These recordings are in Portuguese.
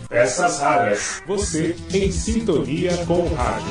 Peças raras. Você em sintonia com o rádio.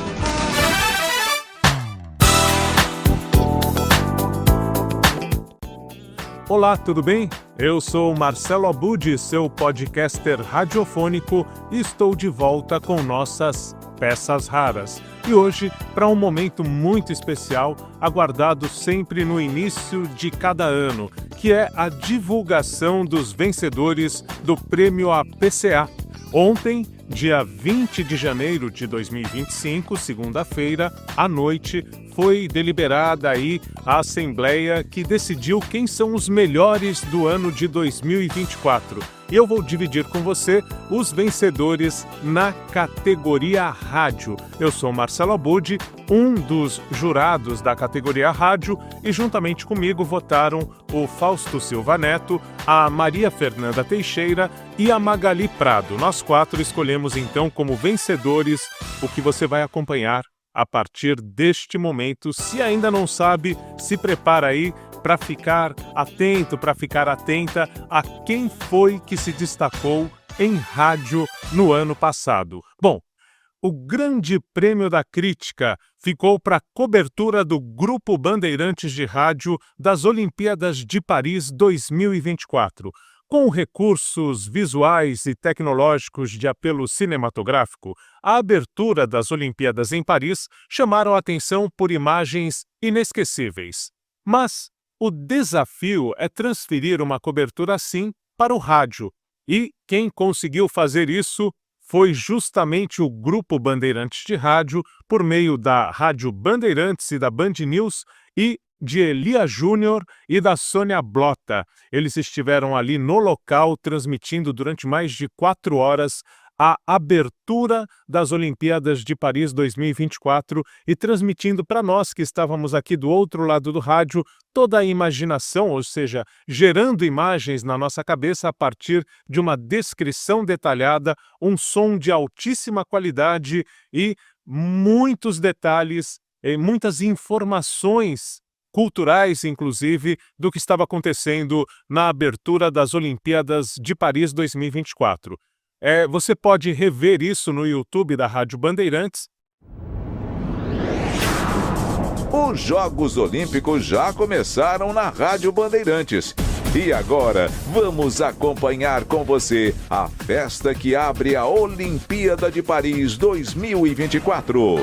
Olá, tudo bem? Eu sou Marcelo Abud, seu podcaster radiofônico, e estou de volta com nossas Peças Raras. E hoje, para um momento muito especial, aguardado sempre no início de cada ano, que é a divulgação dos vencedores do Prêmio APCA. Ontem, dia 20 de janeiro de 2025, segunda-feira, à noite, foi deliberada aí a Assembleia que decidiu quem são os melhores do ano de 2024. E eu vou dividir com você os vencedores na categoria Rádio. Eu sou Marcelo Abud, um dos jurados da categoria Rádio, e juntamente comigo votaram o Fausto Silva Neto, a Maria Fernanda Teixeira e a Magali Prado. Nós quatro escolhemos então como vencedores o que você vai acompanhar a partir deste momento. Se ainda não sabe, se prepara aí para ficar atento, para ficar atenta a quem foi que se destacou em rádio no ano passado. Bom, o Grande Prêmio da Crítica ficou para a cobertura do Grupo Bandeirantes de Rádio das Olimpíadas de Paris 2024. Com recursos visuais e tecnológicos de apelo cinematográfico, a abertura das Olimpíadas em Paris chamaram a atenção por imagens inesquecíveis. Mas o desafio é transferir uma cobertura assim para o rádio. E quem conseguiu fazer isso foi justamente o Grupo Bandeirantes de Rádio, por meio da Rádio Bandeirantes e da Band News, e de Elia Júnior e da Sônia Blota. Eles estiveram ali no local, transmitindo durante mais de 4 horas a abertura das Olimpíadas de Paris 2024 e transmitindo para nós que estávamos aqui do outro lado do rádio toda a imaginação, ou seja, gerando imagens na nossa cabeça a partir de uma descrição detalhada, um som de altíssima qualidade e muitos detalhes e muitas informações culturais, inclusive, do que estava acontecendo na abertura das Olimpíadas de Paris 2024. Você pode rever isso no YouTube da Rádio Bandeirantes. Os Jogos Olímpicos já começaram na Rádio Bandeirantes. E agora, vamos acompanhar com você a festa que abre a Olimpíada de Paris 2024.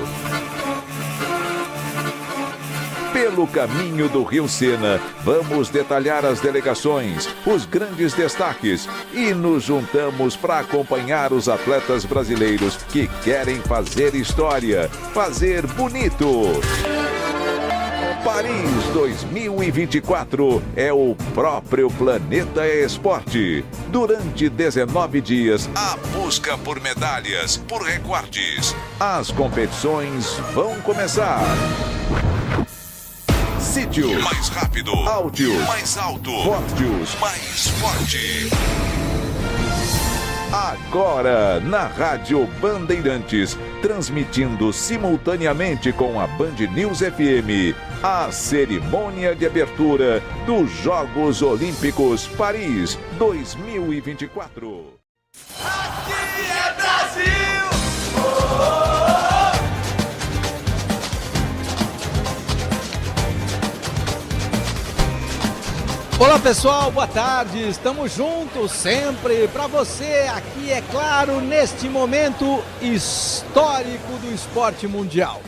Pelo caminho do Rio Sena, vamos detalhar as delegações, os grandes destaques e nos juntamos para acompanhar os atletas brasileiros que querem fazer história, fazer bonito. Paris 2024 é o próprio Planeta Esporte. Durante 19 dias, a busca por medalhas, por recordes. As competições vão começar. Sítio mais rápido, áudio mais alto, Fortius mais forte. Agora na Rádio Bandeirantes, transmitindo simultaneamente com a Band News FM, a cerimônia de abertura dos Jogos Olímpicos Paris 2024. Aqui é Brasil! Olá pessoal, boa tarde, estamos juntos sempre para você aqui, é claro, neste momento histórico do esporte mundial.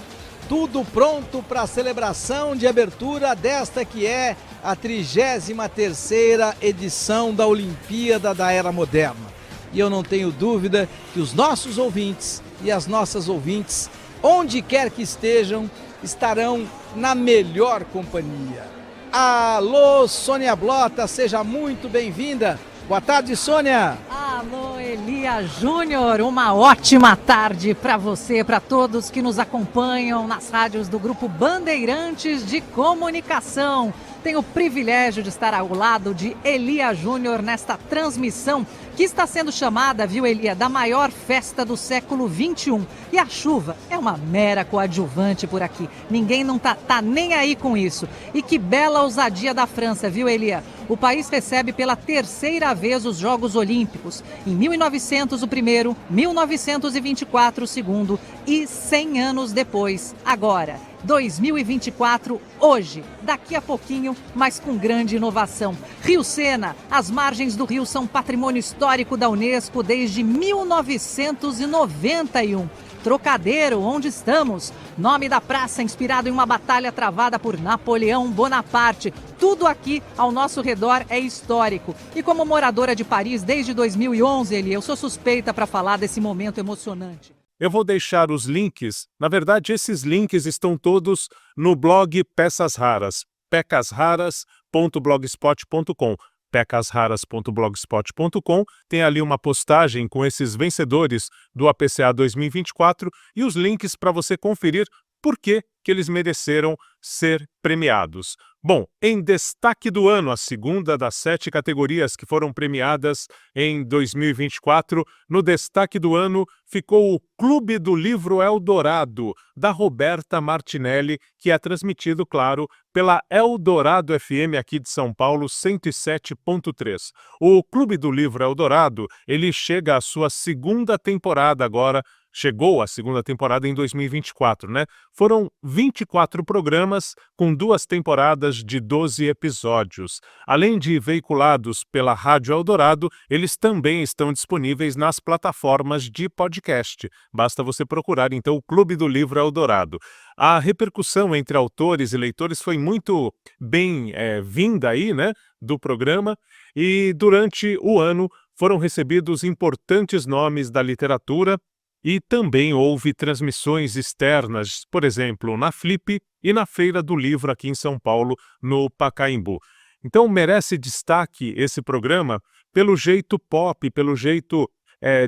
Tudo pronto para a celebração de abertura desta que é a 33ª edição da Olimpíada da Era Moderna. E eu não tenho dúvida que os nossos ouvintes e as nossas ouvintes, onde quer que estejam, estarão na melhor companhia. Alô, Sônia Blota, seja muito bem-vinda. Boa tarde, Sônia. Alô, Elia Júnior, uma ótima tarde para você, para todos que nos acompanham nas rádios do Grupo Bandeirantes de Comunicação. Tenho o privilégio de estar ao lado de Elia Júnior nesta transmissão que está sendo chamada, viu, Elia, da maior festa do século XXI. E a chuva é uma mera coadjuvante por aqui. Ninguém não tá nem aí com isso. E que bela ousadia da França, viu, Elia? o país recebe pela terceira vez os Jogos Olímpicos. Em 1900 o primeiro, 1924 o segundo e 100 anos depois, agora, 2024, hoje, daqui a pouquinho, mas com grande inovação. Rio Sena, as margens do rio são patrimônio histórico da Unesco desde 1991. Trocadeiro, onde estamos? Nome da praça inspirado em uma batalha travada por Napoleão Bonaparte. Tudo aqui ao nosso redor é histórico. E como moradora de Paris desde 2011, Eli, eu sou suspeita para falar desse momento emocionante. Eu vou deixar os links, na verdade esses links estão todos no blog Peças Raras, pecasraras.blogspot.com. pecasraras.blogspot.com, tem ali uma postagem com esses vencedores do APCA 2024 e os links para você conferir por que eles mereceram ser premiados. Bom, em destaque do ano, a segunda das 7 categorias que foram premiadas em 2024, no destaque do ano ficou o Clube do Livro Eldorado, da Roberta Martinelli, que é transmitido, claro, pela Eldorado FM aqui de São Paulo, 107.3. O Clube do Livro Eldorado, ele chega à sua segunda temporada agora, chegou à segunda temporada em 2024, né? Foram 24 programas com 2 temporadas de 12 episódios. Além de veiculados pela Rádio Eldorado, eles também estão disponíveis nas plataformas de podcast. Basta você procurar, então, o Clube do Livro Eldorado. A repercussão entre autores e leitores foi muito bem vinda aí, né, do programa, e durante o ano foram recebidos importantes nomes da literatura. E também houve transmissões externas, por exemplo, na Flip e na Feira do Livro aqui em São Paulo, no Pacaembu. Então merece destaque esse programa pelo jeito pop, pelo jeito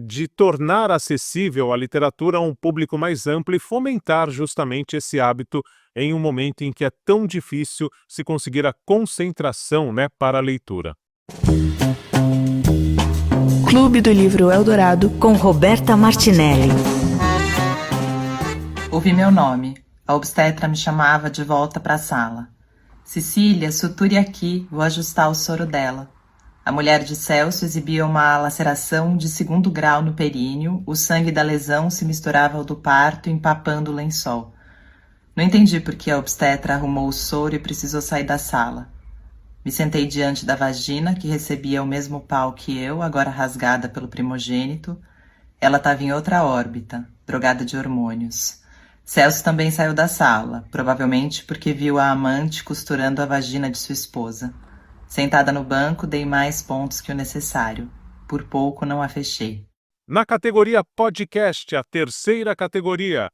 de tornar acessível a literatura a um público mais amplo e fomentar justamente esse hábito em um momento em que é tão difícil se conseguir a concentração, né, para a leitura. Clube do Livro Eldorado com Roberta Martinelli. Ouvi meu nome. A obstetra me chamava de volta para a sala. Cecília, suture aqui, vou ajustar o soro dela. A mulher de Celso exibia uma laceração de 2º grau no períneo, o sangue da lesão se misturava ao do parto, empapando o lençol. Não entendi por que a obstetra arrumou o soro e precisou sair da sala. Me sentei diante da vagina, que recebia o mesmo pau que eu, agora rasgada pelo primogênito. Ela estava em outra órbita, drogada de hormônios. Celso também saiu da sala, provavelmente porque viu a amante costurando a vagina de sua esposa. Sentada no banco, dei mais pontos que o necessário. Por pouco não a fechei. Na categoria podcast, a terceira categoria,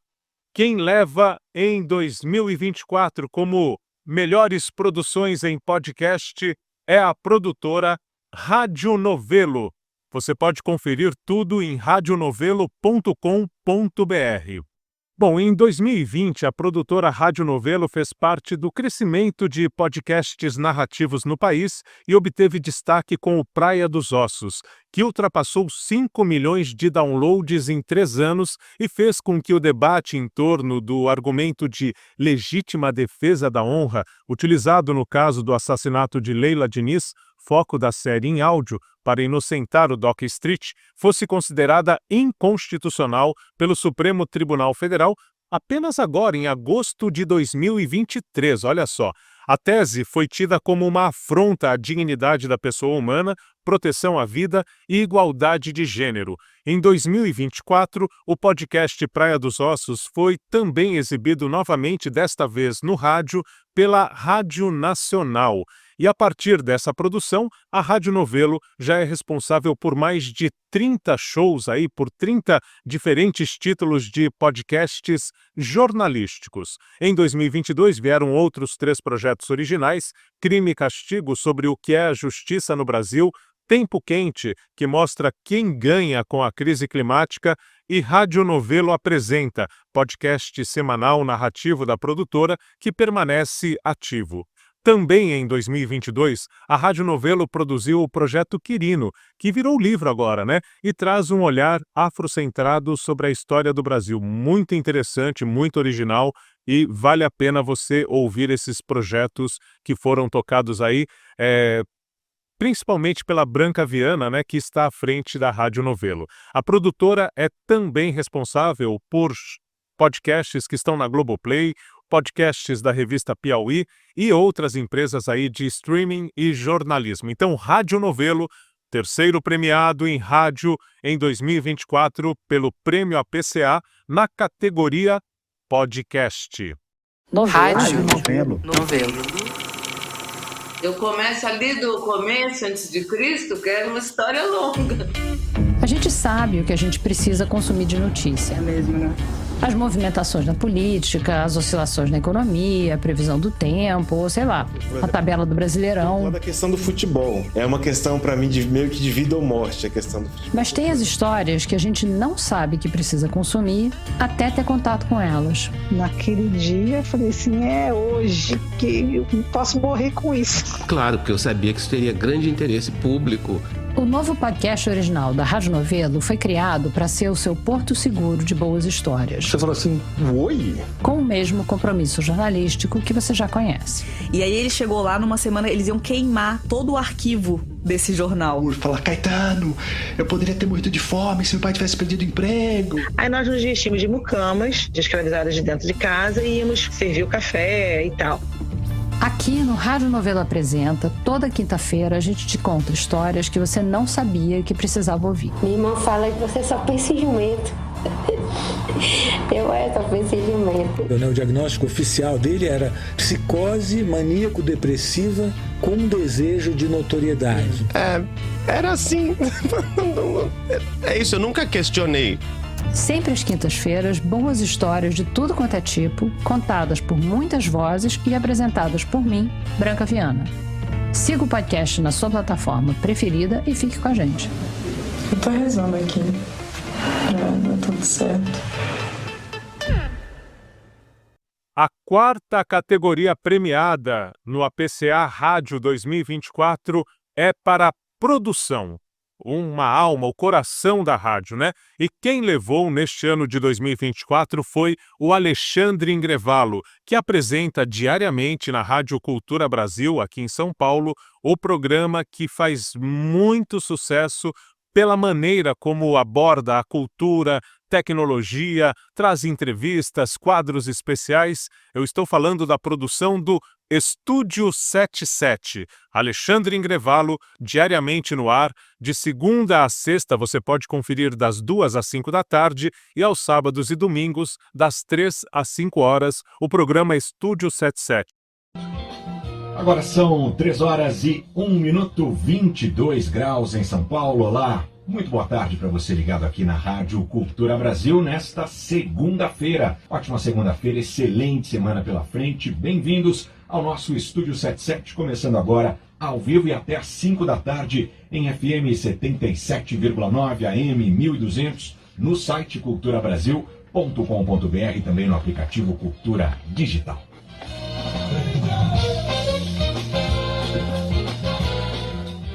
quem leva em 2024 como melhores produções em podcast é a produtora Rádio Novelo. Você pode conferir tudo em radionovelo.com.br. Bom, em 2020, a produtora Rádio Novelo fez parte do crescimento de podcasts narrativos no país e obteve destaque com o Praia dos Ossos, que ultrapassou 5 milhões de downloads em 3 anos e fez com que o debate em torno do argumento de legítima defesa da honra, utilizado no caso do assassinato de Leila Diniz, foco da série em áudio, para inocentar o Doc Street, fosse considerada inconstitucional pelo Supremo Tribunal Federal apenas agora, em agosto de 2023. Olha só, a tese foi tida como uma afronta à dignidade da pessoa humana, proteção à vida e igualdade de gênero. Em 2024, o podcast Praia dos Ossos foi também exibido novamente, desta vez no rádio, pela Rádio Nacional. E a partir dessa produção, a Rádio Novelo já é responsável por mais de 30 shows aí, por 30 diferentes títulos de podcasts jornalísticos. Em 2022 vieram outros 3 projetos originais: Crime e Castigo, sobre o que é a justiça no Brasil, Tempo Quente, que mostra quem ganha com a crise climática, e Rádio Novelo Apresenta, podcast semanal narrativo da produtora que permanece ativo. Também em 2022, a Rádio Novelo produziu o Projeto Quirino, que virou livro agora, né? E traz um olhar afrocentrado sobre a história do Brasil. Muito interessante, muito original, e vale a pena você ouvir esses projetos que foram tocados aí principalmente pela Branca Viana, né, que está à frente da Rádio Novelo. A produtora é também responsável por podcasts que estão na Globoplay, podcasts da revista Piauí e outras empresas aí de streaming e jornalismo. Então, Rádio Novelo, terceiro premiado em rádio em 2024 pelo Prêmio APCA na categoria Podcast. Rádio Novelo. Eu começo ali do começo, antes de Cristo, que era uma história longa. A gente sabe o que a gente precisa consumir de notícia. É mesmo, né? As movimentações na política, as oscilações na economia, a previsão do tempo, ou sei lá, a tabela do Brasileirão. A questão do futebol. É uma questão, pra mim, meio que de vida ou morte, a questão do futebol. Mas tem as histórias que a gente não sabe que precisa consumir até ter contato com elas. Naquele dia, eu falei assim, é hoje que eu posso morrer com isso. Claro, porque eu sabia que isso teria grande interesse público. O novo podcast original da Rádio Novelo foi criado para ser o seu porto seguro de boas histórias. Você falou assim, oi? Com o mesmo compromisso jornalístico que você já conhece. E aí ele chegou lá numa semana, eles iam queimar todo o arquivo desse jornal. Falar, Caetano, eu poderia ter morrido de fome se meu pai tivesse perdido o emprego. Aí nós nos vestimos de mucamas, de escravizadas de dentro de casa e íamos servir o café e tal. Aqui no Rádio Novelo Apresenta, toda quinta-feira a gente te conta histórias que você não sabia que precisava ouvir. Minha irmã fala que você só pensa em jumento. Só penso em jumento. O diagnóstico oficial dele era psicose maníaco-depressiva com desejo de notoriedade. Era assim. É isso, eu nunca questionei. Sempre às quintas-feiras, boas histórias de tudo quanto é tipo, contadas por muitas vozes e apresentadas por mim, Branca Viana. Siga o podcast na sua plataforma preferida e fique com a gente. Eu tô rezando aqui pra dar tudo certo. A quarta categoria premiada no APCA Rádio 2024 é para produção. Uma alma, o coração da rádio, né? E quem levou neste ano de 2024 foi o Alexandre Ingrevalo, que apresenta diariamente na Rádio Cultura Brasil, aqui em São Paulo, o programa que faz muito sucesso pela maneira como aborda a cultura, tecnologia, traz entrevistas, quadros especiais. Eu estou falando da produção do Estúdio 77. Alexandre Ingrevalo, diariamente no ar, de segunda a sexta você pode conferir das 2 às 5 da tarde e aos sábados e domingos, das 3 às 5 horas, o programa Estúdio 77. Agora são 3 horas e 1 minuto, 22 graus em São Paulo. Olá, muito boa tarde para você ligado aqui na Rádio Cultura Brasil nesta segunda-feira. Ótima segunda-feira, excelente semana pela frente. Bem-vindos ao nosso Estúdio 77, começando agora ao vivo e até às 5 da tarde em FM 77,9 AM 1200, no site culturabrasil.com.br e também no aplicativo Cultura Digital.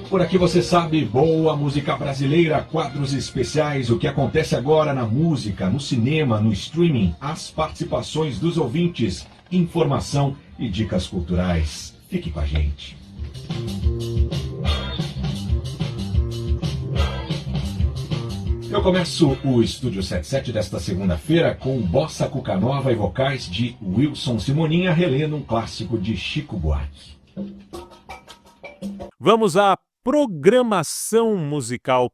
Por aqui você sabe, boa música brasileira, quadros especiais, o que acontece agora na música, no cinema, no streaming, as participações dos ouvintes, informação e dicas culturais. Fique com a gente. Eu começo o Estúdio 77 desta segunda-feira com Bossa Cuca Nova e vocais de Wilson Simoninha, relendo um clássico de Chico Buarque. Vamos à programação musical,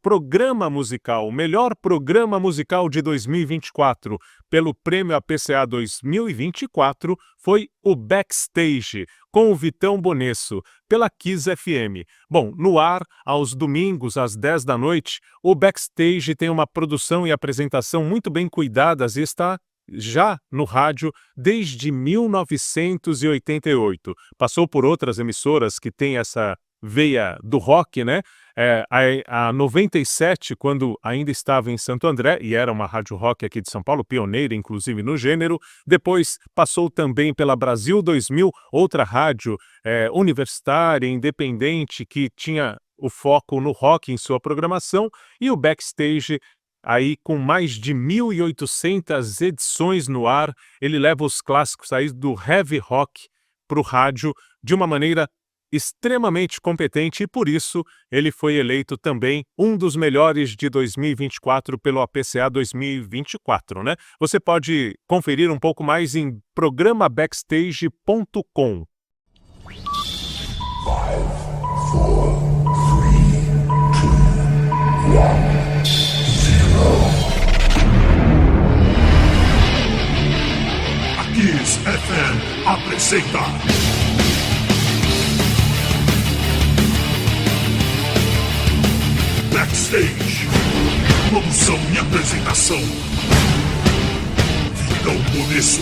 o melhor programa musical de 2024, pelo Prêmio APCA 2024, foi o Backstage, com o Vitão Bonesso, pela Kiss FM. Bom, no ar, aos domingos, às 10 da noite, o Backstage tem uma produção e apresentação muito bem cuidadas e está já no rádio desde 1988. Passou por outras emissoras que têm essa veia do rock, né? A 97, quando ainda estava em Santo André, e era uma rádio rock aqui de São Paulo, pioneira inclusive no gênero. Depois passou também pela Brasil 2000, outra rádio universitária, independente, que tinha o foco no rock em sua programação, e o Backstage, aí com mais de 1.800 edições no ar, ele leva os clássicos aí do heavy rock para o rádio de uma maneira extremamente competente e, por isso, ele foi eleito também um dos melhores de 2024 pelo APCA 2024, né? Você pode conferir um pouco mais em programabackstage.com. 5, 4, 3, 2, 1, 0. A Kiss FM apresenta Backstage. Produção e apresentação Vitão Molesso.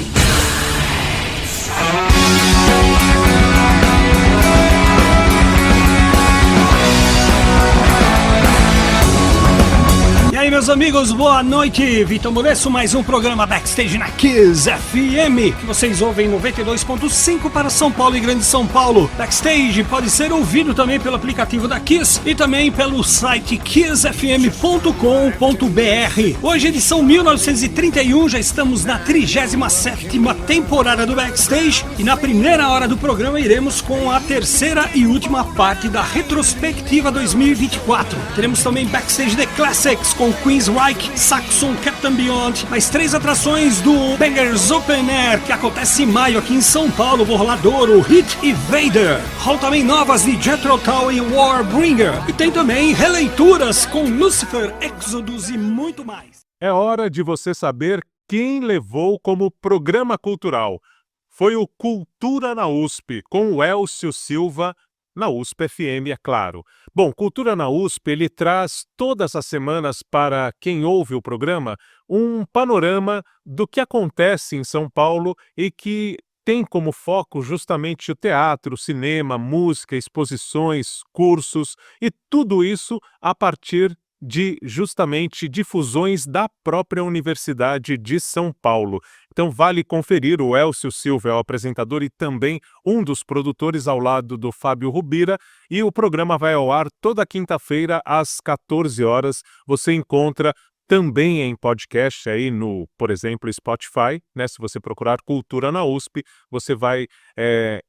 E aí, meus amigos, boa noite. Vitor Molesso, mais um programa Backstage na Kiss FM, que vocês ouvem 92.5 para São Paulo e Grande São Paulo. Backstage pode ser ouvido também pelo aplicativo da Kiss e também pelo site kissfm.com.br. Hoje, edição 1931, já estamos na 37ª temporada do Backstage e na primeira hora do programa iremos com a terceira e última parte da retrospectiva 2024. Teremos também Backstage The Classics com Queensryche, Saxon, Captain Beyond, mais 3 atrações do Bangers Open Air, que acontece em maio aqui em São Paulo, Borladouro, Hit e Vader. Rolam também novas de Jethro Tull e Warbringer. E tem também releituras com Lucifer, Exodus e muito mais. É hora de você saber quem levou como programa cultural. Foi o Cultura na USP, com o Elcio Silva, na USP FM, é claro. Bom, Cultura na USP, ele traz todas as semanas para quem ouve o programa um panorama do que acontece em São Paulo e que tem como foco justamente o teatro, cinema, música, exposições, cursos e tudo isso a partir de justamente difusões da própria Universidade de São Paulo. Então vale conferir, o Elcio Silva é o apresentador e também um dos produtores ao lado do Fábio Rubira, e o programa vai ao ar toda quinta-feira às 14 horas. Você encontra também em podcast aí no, por exemplo, Spotify, né? Se você procurar Cultura na USP, você vai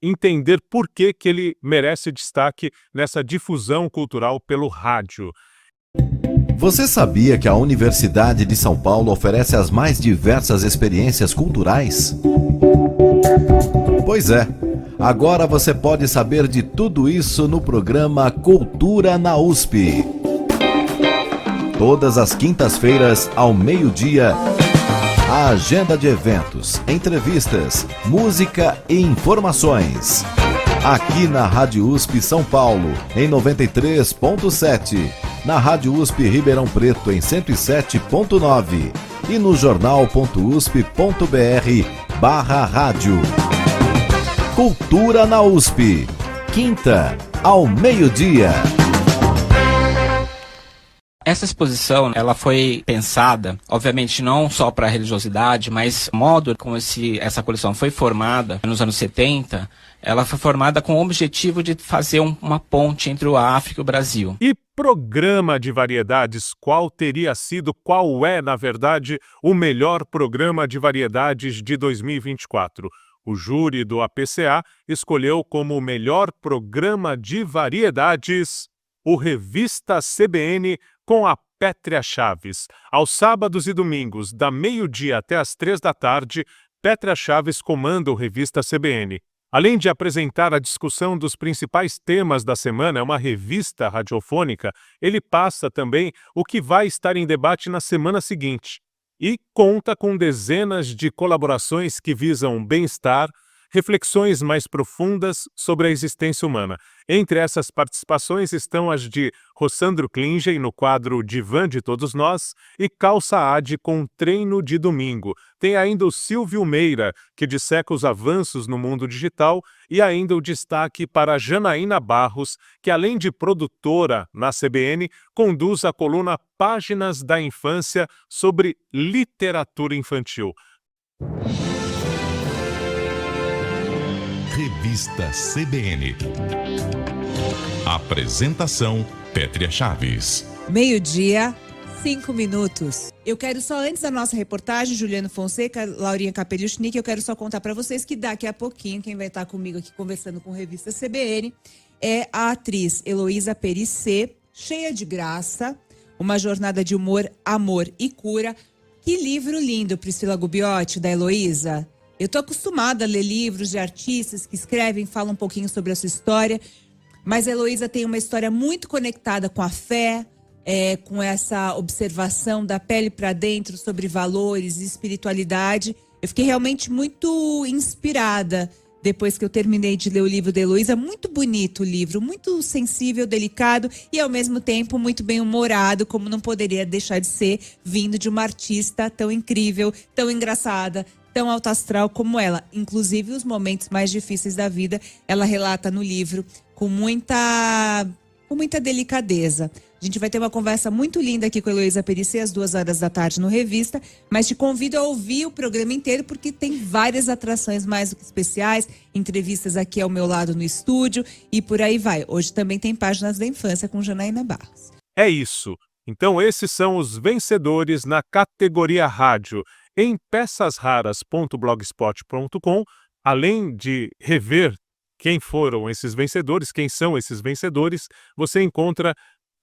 entender por que ele merece destaque nessa difusão cultural pelo rádio. Você sabia que a Universidade de São Paulo oferece as mais diversas experiências culturais? Pois é, agora você pode saber de tudo isso no programa Cultura na USP. Todas as quintas-feiras, ao meio-dia, a agenda de eventos, entrevistas, música e informações. Aqui na Rádio USP São Paulo, em 93.7, na Rádio USP Ribeirão Preto, em 107.9 e no jornal.usp.br/rádio. Cultura na USP, quinta, ao meio-dia. Essa exposição, ela foi pensada, obviamente, não só para a religiosidade, mas o modo como essa coleção foi formada nos anos 70, ela foi formada com o objetivo de fazer uma ponte entre a África e o Brasil. E programa de variedades, qual é, na verdade, o melhor programa de variedades de 2024? O júri do APCA escolheu como o melhor programa de variedades o Revista CBN com a Pétria Chaves. Aos sábados e domingos, da meio-dia até às 3 da tarde, Pétria Chaves comanda o Revista CBN. Além de apresentar a discussão dos principais temas da semana, é uma revista radiofônica, ele passa também o que vai estar em debate na semana seguinte. E conta com dezenas de colaborações que visam bem-estar, reflexões mais profundas sobre a existência humana. Entre essas participações estão as de Rossandro Klingen no quadro Divã de Todos Nós e Cal Saad com Treino de Domingo. Tem ainda o Silvio Meira, que disseca os avanços no mundo digital, e ainda o destaque para Janaína Barros, que além de produtora na CBN, conduz a coluna Páginas da Infância sobre literatura infantil. Revista CBN. Apresentação Pétria Chaves. Meio-dia, 5 minutos. Eu quero só, antes da nossa reportagem, Juliano Fonseca, Laurinha Capeliushnik, eu quero só contar para vocês que daqui a pouquinho, quem vai estar comigo aqui conversando com a Revista CBN é a atriz Heloísa Périssé, cheia de graça, uma jornada de humor, amor e cura. Que livro lindo, Priscila Gubbiotti, da Heloísa. Eu tô acostumada a ler livros de artistas que escrevem, falam um pouquinho sobre a sua história, mas a Heloísa tem uma história muito conectada com a fé, com essa observação da pele para dentro sobre valores e espiritualidade. Eu fiquei realmente muito inspirada depois que eu terminei de ler o livro da Heloísa. Muito bonito o livro, muito sensível, delicado e ao mesmo tempo muito bem-humorado, como não poderia deixar de ser, vindo de uma artista tão incrível, tão engraçada, tão alto astral como ela. Inclusive os momentos mais difíceis da vida, ela relata no livro com muita delicadeza. A gente vai ter uma conversa muito linda aqui com a Heloísa Périssé às 14h no Revista, mas te convido a ouvir o programa inteiro porque tem várias atrações mais do que especiais, entrevistas aqui ao meu lado no estúdio e por aí vai. Hoje também tem Páginas da Infância com Janaína Barros. É isso. Então esses são os vencedores na categoria rádio. Em peçasraras.blogspot.com, além de rever quem foram esses vencedores, quem são esses vencedores, você encontra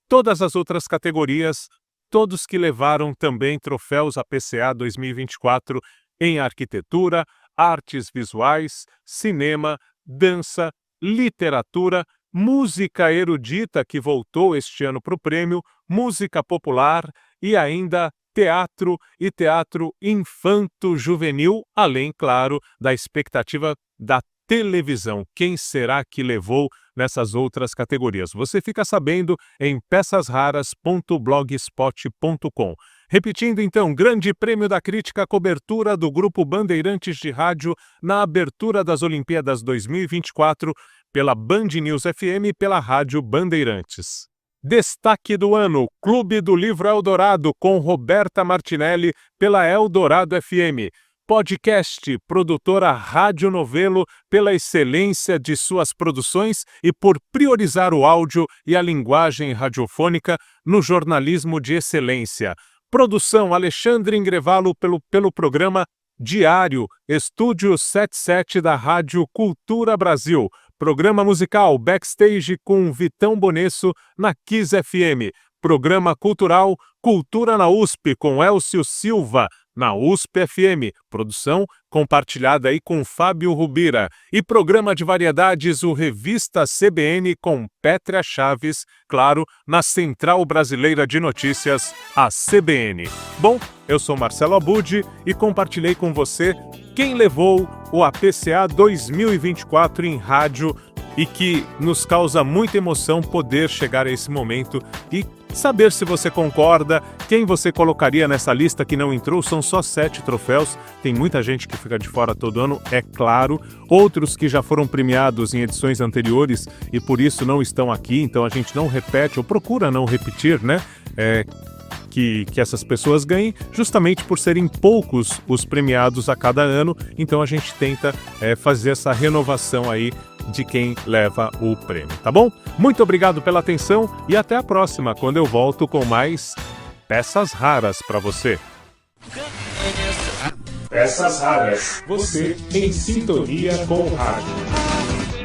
todas as outras categorias, todos que levaram também troféus APCA 2024 em arquitetura, artes visuais, cinema, dança, literatura, música erudita, que voltou este ano para o prêmio, música popular e ainda teatro e teatro infanto-juvenil, além, claro, da expectativa da televisão. Quem será que levou nessas outras categorias? Você fica sabendo em peçasraras.blogspot.com. Repetindo então, Grande Prêmio da Crítica, cobertura do Grupo Bandeirantes de Rádio na abertura das Olimpíadas 2024 pela Band News FM e pela Rádio Bandeirantes. Destaque do ano, Clube do Livro Eldorado com Roberta Martinelli pela Eldorado FM. Podcast, produtora Rádio Novelo, pela excelência de suas produções e por priorizar o áudio e a linguagem radiofônica no jornalismo de excelência. Produção Alexandre Ingrevalo pelo programa Diário, Estúdio 77 da Rádio Cultura Brasil. Programa musical Backstage com Vitão Bonesso na Kiss FM. Programa cultural Cultura na USP com Elcio Silva na USP FM. Produção compartilhada aí com Fábio Rubira. E programa de variedades, o Revista CBN com Pétria Chaves, claro, na Central Brasileira de Notícias, a CBN. Bom, eu sou Marcelo Abud e compartilhei com você quem levou o APCA 2024 em rádio e que nos causa muita emoção poder chegar a esse momento e saber se você concorda, quem você colocaria nessa lista que não entrou. São só 7 troféus, tem muita gente que fica de fora todo ano, é claro, outros que já foram premiados em edições anteriores e por isso não estão aqui, então a gente não repete, ou procura não repetir, né? Que essas pessoas ganhem, justamente por serem poucos os premiados a cada ano, então a gente tenta fazer essa renovação aí de quem leva o prêmio, tá bom? Muito obrigado pela atenção e até a próxima, quando eu volto com mais Peças Raras para você. Peças Raras, você em sintonia com o rádio.